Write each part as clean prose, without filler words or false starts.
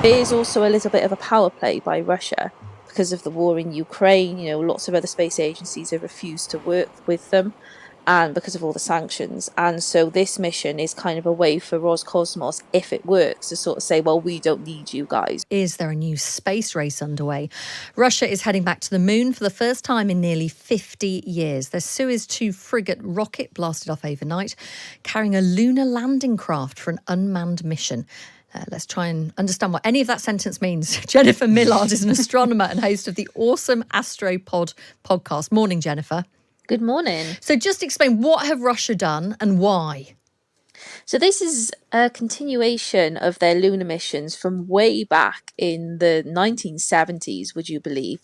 It is also a little bit of a power play by Russia because of the war in Ukraine. Lots of other space agencies have refused to work with them, and because of all the sanctions. And so this mission is kind of a way for Roscosmos, if it works, to sort of say, well, we don't need you guys. Is there a new space race underway? Russia is heading back to the moon for the first time in nearly 50 years. Their Soyuz 2 frigate rocket blasted off overnight, carrying a lunar landing craft for an unmanned mission. Let's try and understand what any of that sentence means. Jennifer Millard is an astronomer and host of the awesome Astropod podcast. Morning, Jennifer. Good morning. So just explain, what have Russia done and why? So this is a continuation of their lunar missions from way back in the 1970s, would you believe?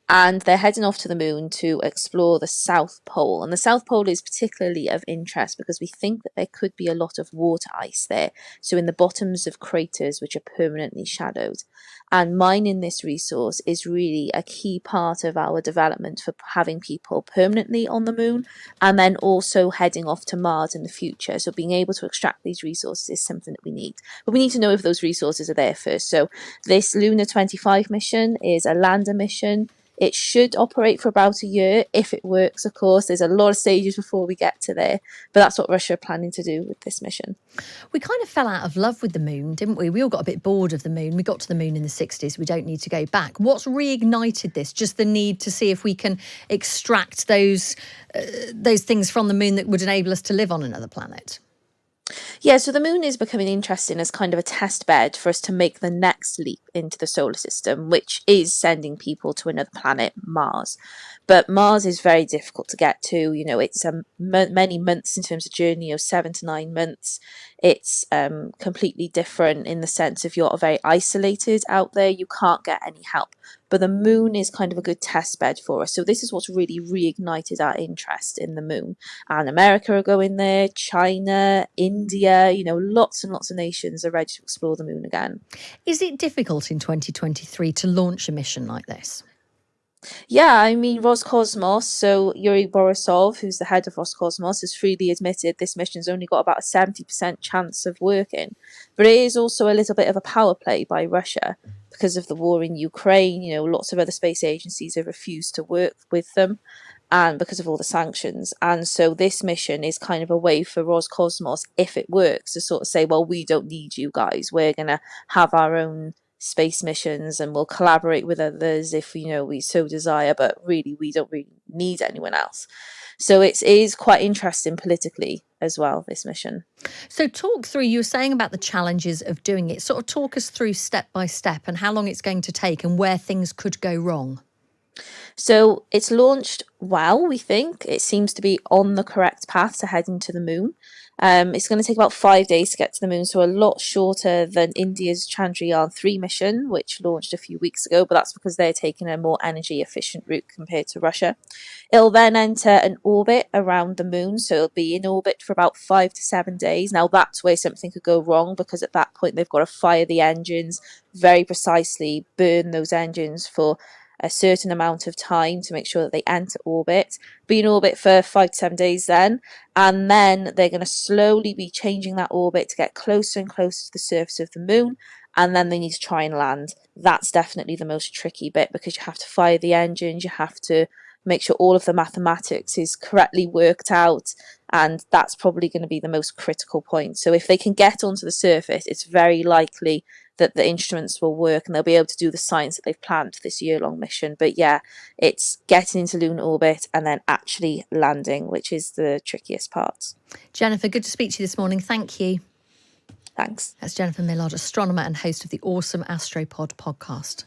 And they're heading off to the moon to explore the South Pole. And the South Pole is particularly of interest because we think that there could be a lot of water ice there. So in the bottoms of craters which are permanently shadowed. And mining this resource is really a key part of our development for having people permanently on the moon and then also heading off to Mars in the future. So being able to extract these resources is something that we need. But we need to know if those resources are there first. So this Luna 25 mission is a lander mission. It should operate for about a year if it works, of course. There's a lot of stages before we get to there, but that's what Russia are planning to do with this mission. We kind of fell out of love with the moon, didn't we? We all got a bit bored of the moon. We got to the moon in the 60s. We don't need to go back. What's reignited this? Just the need to see if we can extract those things from the moon that would enable us to live on another planet? Yeah, so the moon is becoming interesting as kind of a test bed for us to make the next leap into the solar system, which is sending people to another planet, Mars. But Mars is very difficult to get to. It's many months in terms of journey, 7 to 9 months. It's completely different in the sense if you're very isolated out there, you can't get any help. But the moon is kind of a good test bed for us. So this is what's really reignited our interest in the moon. And America are going there, China, India, lots and lots of nations are ready to explore the moon again. Is it difficult in 2023 to launch a mission like this? Yeah, I mean, Roscosmos, so Yuri Borisov, who's the head of Roscosmos, has freely admitted this mission's only got about a 70% chance of working. But it is also a little bit of a power play by Russia because of the war in Ukraine. Lots of other space agencies have refused to work with them and because of all the sanctions. And so this mission is kind of a way for Roscosmos, if it works, to sort of say, well, we don't need you guys. We're going to have our own space missions and we'll collaborate with others if we so desire, but really we don't really need anyone else. So it is quite interesting politically as well, this mission. So talk through, you were saying about the challenges of doing it. Sort of talk us through step by step and how long it's going to take and where things could go wrong. So it's launched well, we think. It seems to be on the correct path to heading to the moon. It's going to take about 5 days to get to the moon, so a lot shorter than India's Chandrayaan-3 mission, which launched a few weeks ago, but that's because they're taking a more energy-efficient route compared to Russia. It'll then enter an orbit around the moon, so it'll be in orbit for about 5 to 7 days. Now, that's where something could go wrong, because at that point they've got to fire the engines very precisely, burn those engines for a certain amount of time to make sure that they enter orbit, be in orbit for 5 to 7 days then, and then they're going to slowly be changing that orbit to get closer and closer to the surface of the moon, and then they need to try and land. That's definitely the most tricky bit because you have to fire the engines, you have to make sure all of the mathematics is correctly worked out, and that's probably going to be the most critical point. So if they can get onto the surface, it's very likely that the instruments will work and they'll be able to do the science that they've planned for this year-long mission. But yeah, it's getting into lunar orbit and then actually landing, which is the trickiest part. Jennifer, good to speak to you this morning. Thank you. Thanks. That's Jennifer Millard, astronomer and host of the awesome Astropod podcast.